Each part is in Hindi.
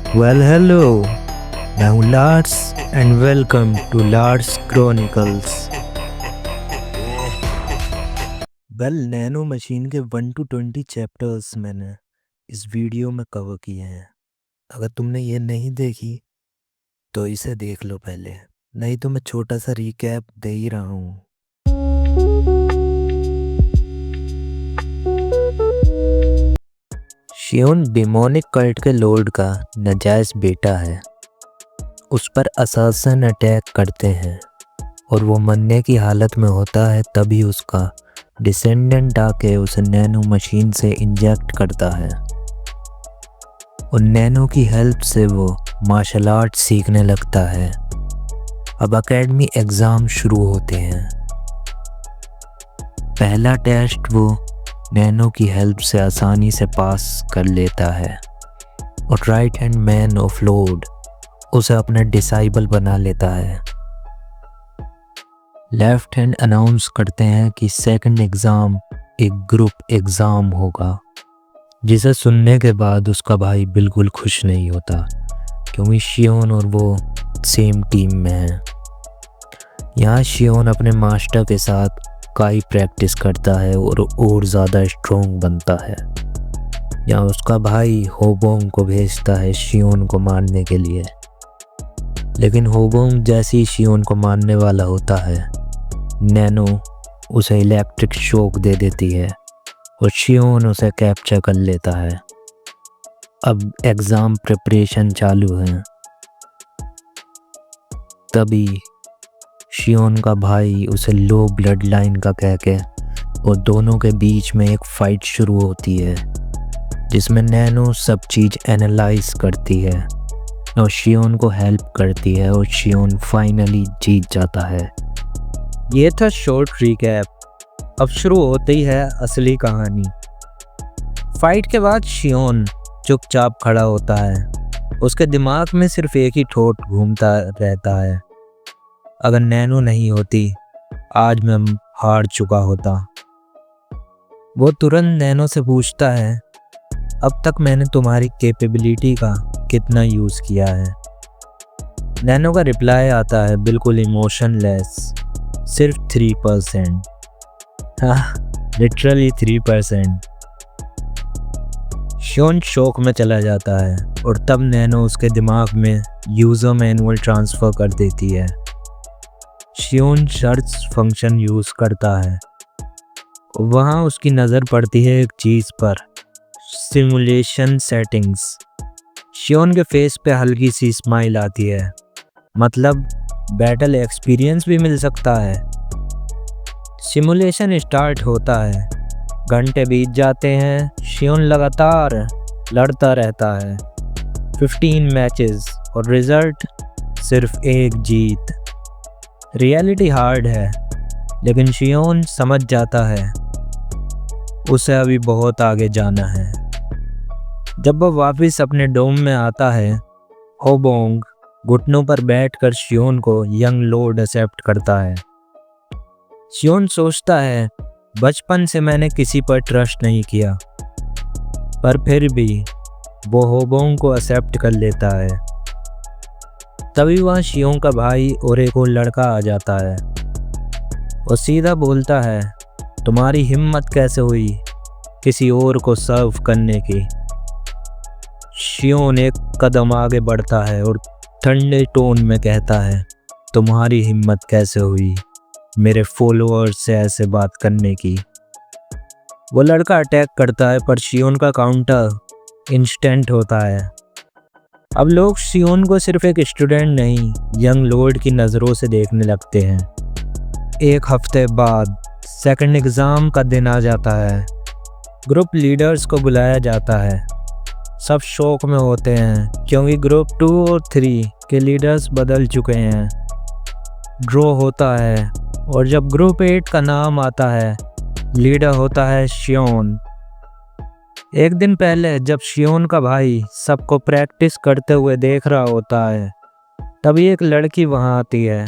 Hello. मैं हूँ Lars and welcome to Lars chronicles. Nano machine के 1 to 20 चैप्टर्स मैंने इस वीडियो में कवर किए हैं। अगर तुमने ये नहीं देखी तो इसे देख लो पहले, नहीं तो मैं छोटा सा रिकैप दे ही रहा हूँ। शियोन डिमोनिक कल्ट के लॉर्ड का नाजायज बेटा है। उस पर असासिन अटैक करते हैं और वो मरने की हालत में होता है, तभी उसका डिसेंडेंट आके उसे नैनो मशीन से इंजेक्ट करता है और नैनो की हेल्प से वो मार्शल आर्ट सीखने लगता है। अब एकेडमी एग्ज़ाम शुरू होते हैं। पहला टेस्ट वो नैनो की हेल्प से आसानी से पास कर लेता है और right hand man of Lord उसे अपना डिसाइबल बना लेता है। लेफ्ट हैंड अनाउंस करते हैं कि सेकंड एग्ज़ाम एक ग्रुप एग्ज़ाम होगा, जिसे सुनने के बाद उसका भाई बिल्कुल खुश नहीं होता, क्योंकि शियोन और वो सेम टीम में हैं। यहाँ शियोन अपने मास्टर के साथ काई प्रैक्टिस करता है और ज़्यादा स्ट्रॉन्ग बनता है। यहाँ उसका भाई होबोंग को भेजता है शियोन को मारने के लिए, लेकिन होबोंग जैसे ही शियोन को मारने वाला होता है, नैनो उसे इलेक्ट्रिक शॉक दे देती है और शियोन उसे कैप्चर कर लेता है। अब एग्ज़ाम प्रिपरेशन चालू है। तभी शियोन का भाई उसे लो ब्लड लाइन का कह के और दोनों के बीच में एक फ़ाइट शुरू होती है, जिसमें नैनो सब चीज़ एनालाइज करती है और शियोन को हेल्प करती है और शियोन फाइनली जीत जाता है। ये था शॉर्ट रिकैप। अब शुरू होती है असली कहानी। फाइट के बाद शियोन चुपचाप खड़ा होता है। उसके दिमाग में सिर्फ एक ही थॉट घूमता रहता है, अगर नैनो नहीं होती आज मैं हार चुका होता। वो तुरंत नैनो से पूछता है, अब तक मैंने तुम्हारी कैपेबिलिटी का कितना यूज़ किया है। नैनो का रिप्लाई आता है बिल्कुल इमोशनलेस, सिर्फ 3%। हाँ, लिटरली 3%। शियोन शॉक में चला जाता है और तब नैनो उसके दिमाग में यूज़र मैनुअल ट्रांसफ़र कर देती है। शियोन सर्च फंक्शन यूज़ करता है। वहाँ उसकी नज़र पड़ती है एक चीज़ पर, सिमुलेशन सेटिंग्स। शियोन के फेस पे हल्की सी स्माइल आती है, मतलब बैटल एक्सपीरियंस भी मिल सकता है। सिमुलेशन स्टार्ट होता है। घंटे बीत जाते हैं। शियोन लगातार लड़ता रहता है। 15 मैचेस और रिज़ल्ट सिर्फ एक जीत। रियलिटी हार्ड है, लेकिन शियोन समझ जाता है उसे अभी बहुत आगे जाना है। जब वह वापस अपने डोम में आता है, होबोंग घुटनों पर बैठकर शियोन को यंग लॉर्ड एक्सेप्ट करता है। शियोन सोचता है, बचपन से मैंने किसी पर ट्रस्ट नहीं किया, पर फिर भी वो होबोंग को एक्सेप्ट कर लेता है। तभी वहाँ शियोन का भाई और एक और लड़का आ जाता है और सीधा बोलता है, तुम्हारी हिम्मत कैसे हुई किसी और को सर्व करने की। शियोन एक कदम आगे बढ़ता है और ठंडे टोन में कहता है, तुम्हारी हिम्मत कैसे हुई मेरे फॉलोअर्स से ऐसे बात करने की। वो लड़का अटैक करता है, पर शियोन का काउंटर इंस्टेंट होता है। अब लोग शियोन को सिर्फ एक स्टूडेंट नहीं, यंग लॉर्ड की नज़रों से देखने लगते हैं। एक हफ्ते बाद सेकंड एग्ज़ाम का दिन आ जाता है। ग्रुप लीडर्स को बुलाया जाता है। सब शौक में होते हैं, क्योंकि ग्रुप 2 और 3 के लीडर्स बदल चुके हैं। ड्रॉ होता है और जब ग्रुप 8 का नाम आता है, लीडर होता है शियोन। एक दिन पहले जब शियोन का भाई सबको प्रैक्टिस करते हुए देख रहा होता है, तभी एक लड़की वहाँ आती है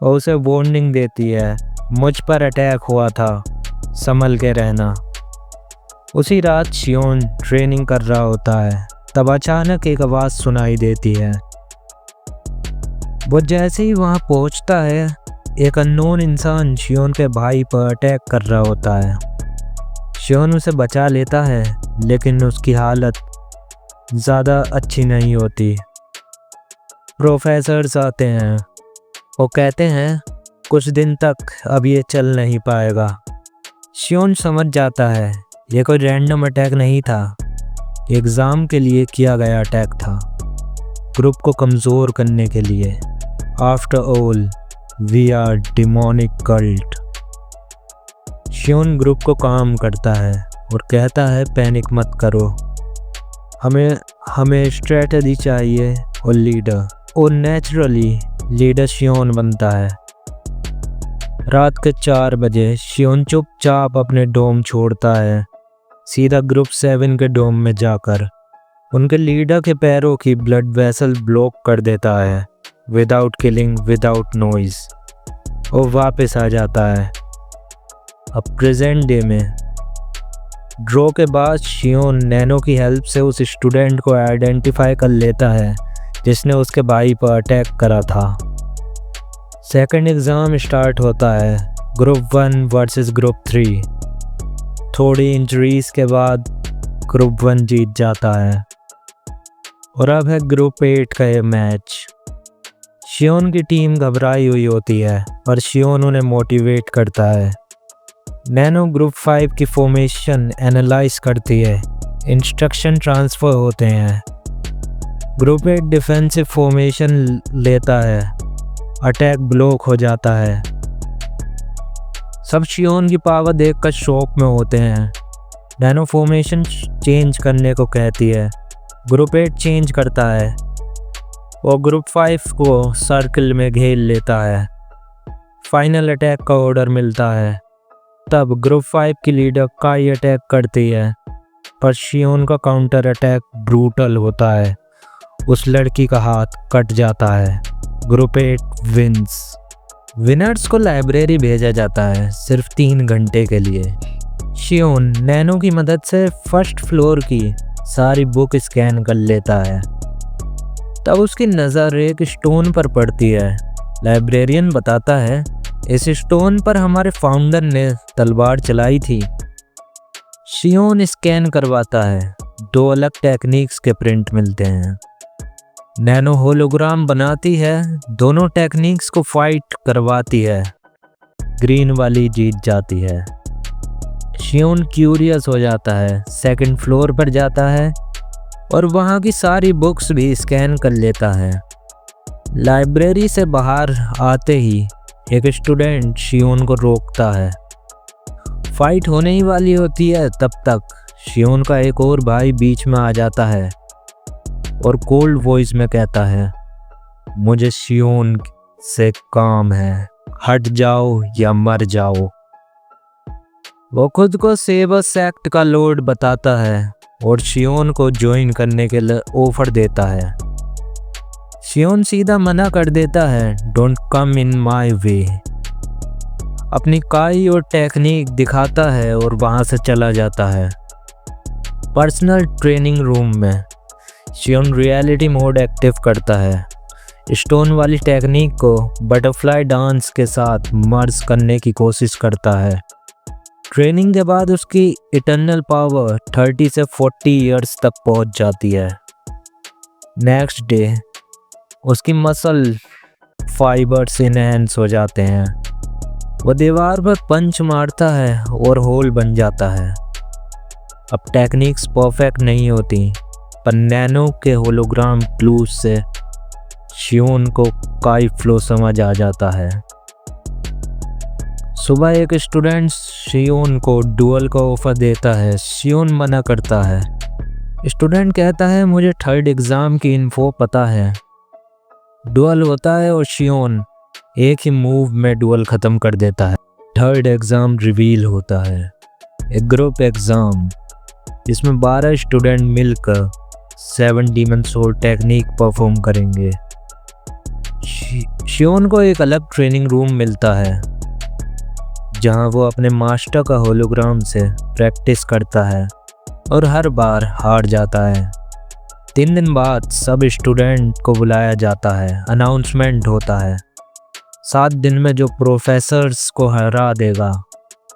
और उसे वार्निंग देती है, मुझ पर अटैक हुआ था, संभल के रहना। उसी रात शियोन ट्रेनिंग कर रहा होता है तब अचानक एक आवाज़ सुनाई देती है। वो जैसे ही वहाँ पहुँचता है, एक अननोन इंसान शियोन के भाई पर अटैक कर रहा होता है। शियोन उसे बचा लेता है, लेकिन उसकी हालत ज़्यादा अच्छी नहीं होती। प्रोफेसर्स आते हैं, वो कहते हैं कुछ दिन तक अब ये चल नहीं पाएगा। शियोन समझ जाता है ये कोई रैंडम अटैक नहीं था, एग्ज़ाम के लिए किया गया अटैक था, ग्रुप को कमज़ोर करने के लिए। After all we are demonic cult. Zion group को काम करता है और कहता है पैनिक मत करो, हमें स्ट्रेटजी चाहिए और लीडर, और नेचुरली लीडर शियोन बनता है। रात के 4 बजे शियोन चुपचाप अपने डोम छोड़ता है, सीधा ग्रुप 7 के डोम में जाकर उनके लीडर के पैरों की ब्लड वेसल ब्लॉक कर देता है, विदाउट किलिंग, विदाउट नॉइज, और वापस आ जाता है। अब प्रेजेंट डे में ड्रॉ के बाद शियोन नैनो की हेल्प से उस स्टूडेंट को आइडेंटिफाई कर लेता है जिसने उसके भाई पर अटैक करा था। सेकंड एग्ज़ाम स्टार्ट होता है, ग्रुप 1 वर्सेस ग्रुप 3। थोड़ी इंजरीज के बाद ग्रुप 1 जीत जाता है और अब है ग्रुप 8 का ये मैच। शियोन की टीम घबराई हुई होती है और शियोन उन्हें मोटिवेट करता है। नैनो ग्रुप 5 की फॉर्मेशन एनालाइज करती है, इंस्ट्रक्शन ट्रांसफ़र होते हैं। ग्रुप 8 डिफेंसिव फॉर्मेशन लेता है, अटैक ब्लॉक हो जाता है। सब शियोन की पावर देखकर शॉक में होते हैं। नैनो फॉर्मेशन चेंज करने को कहती है, ग्रुप 8 चेंज करता है और ग्रुप 5 को सर्कल में घेर लेता है। फाइनल अटैक का ऑर्डर मिलता है। तब ग्रुप 5 की लीडर काई अटैक करती है, पर शियोन का काउंटर अटैक ब्रूटल होता है, उस लड़की का हाथ कट जाता है। Group 8 wins. विनर्स को लाइब्रेरी भेजा जाता है सिर्फ 3 घंटे के लिए। शियोन नैनो की मदद से फर्स्ट फ्लोर की सारी बुक स्कैन कर लेता है। तब उसकी नज़र एक स्टोन पर पड़ती है। लाइब्रेरियन बताता है इस स्टोन पर हमारे फाउंडर ने तलवार चलाई थी। शियोन स्कैन करवाता है, 2 अलग टेक्निक्स के प्रिंट मिलते हैं। नैनो होलोग्राम बनाती है, दोनों टेक्निक्स को फाइट करवाती है, ग्रीन वाली जीत जाती है। शियोन क्यूरियस हो जाता है, सेकंड फ्लोर पर जाता है और वहाँ की सारी बुक्स भी स्कैन कर लेता है। लाइब्रेरी से बाहर आते ही एक स्टूडेंट शियोन को रोकता है। फाइट होने ही वाली होती है, तब तक शियोन का एक और भाई बीच में आ जाता है और कोल्ड वॉइस में कहता है मुझे शियोन से काम है, हट जाओ या मर जाओ। वो खुद को सेबर सेक्ट का लॉर्ड बताता है और शियोन को ज्वाइन करने के लिए ऑफर देता है। शियोन सीधा मना कर देता है, don't come in my way. अपनी काई और टेक्निक दिखाता है और वहाँ से चला जाता है। पर्सनल ट्रेनिंग रूम में शियोन रियलिटी मोड एक्टिव करता है, स्टोन वाली टेक्निक को बटरफ्लाई डांस के साथ मर्ज करने की कोशिश करता है। ट्रेनिंग के बाद उसकी इटर्नल पावर 30 से 40 ईयर्स तक पहुंच जाती है। नेक्स्ट डे उसकी मसल फाइबर्स इनहेंस हो जाते हैं। वो दीवार पर पंच मारता है और होल बन जाता है। अब टेक्निक्स परफेक्ट नहीं होती, पर नैनो के होलोग्राम क्लूज से शियोन को काई फ्लो समझ आ जाता है। सुबह एक स्टूडेंट शियोन को डुअल का ऑफर देता है। शियोन मना करता है। स्टूडेंट कहता है मुझे थर्ड एग्ज़ाम की इन्फो पता है। डुअल होता है और शियोन एक ही मूव में डुअल ख़त्म कर देता है। थर्ड एग्ज़ाम रिवील होता है, एक ग्रुप एग्ज़ाम जिसमें 12 स्टूडेंट मिलकर 7 डीमन सोल टेक्निक परफॉर्म करेंगे। शियोन को एक अलग ट्रेनिंग रूम मिलता है जहां वो अपने मास्टर का होलोग्राम से प्रैक्टिस करता है और हर बार हार जाता है। 3 दिन बाद सब स्टूडेंट को बुलाया जाता है, अनाउंसमेंट होता है। 7 दिन में जो प्रोफेसर्स को हरा देगा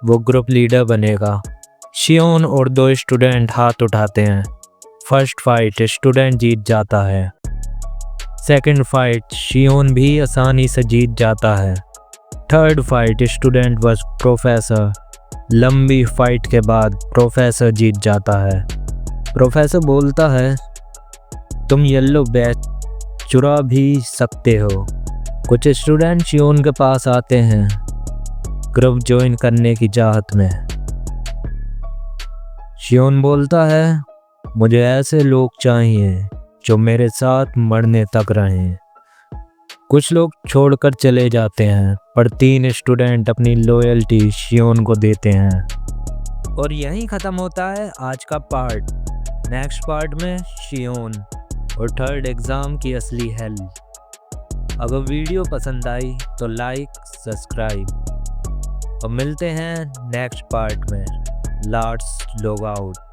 वो ग्रुप लीडर बनेगा। शियोन और 2 स्टूडेंट हाथ उठाते हैं। फर्स्ट फाइट स्टूडेंट जीत जाता है। सेकंड फाइट शियोन भी आसानी से जीत जाता है। Third fight student versus professor. लंबी फाइट के बाद प्रोफेसर जीत जाता है। प्रोफेसर बोलता है, तुम येलो बैच चुरा भी सकते हो। कुछ स्टूडेंट शियोन के पास आते हैं ग्रुप ज्वाइन करने की चाहत में। शियोन बोलता है, मुझे ऐसे लोग चाहिए जो मेरे साथ मरने तक रहें। कुछ लोग छोड़कर चले जाते हैं पर 3 स्टूडेंट अपनी लॉयल्टी शियोन को देते हैं। और यहीं ख़त्म होता है आज का पार्ट। नेक्स्ट पार्ट में शियोन और थर्ड एग्ज़ाम की असली हेल। अगर वीडियो पसंद आई तो लाइक सब्सक्राइब और मिलते हैं नेक्स्ट पार्ट में। Let's log out.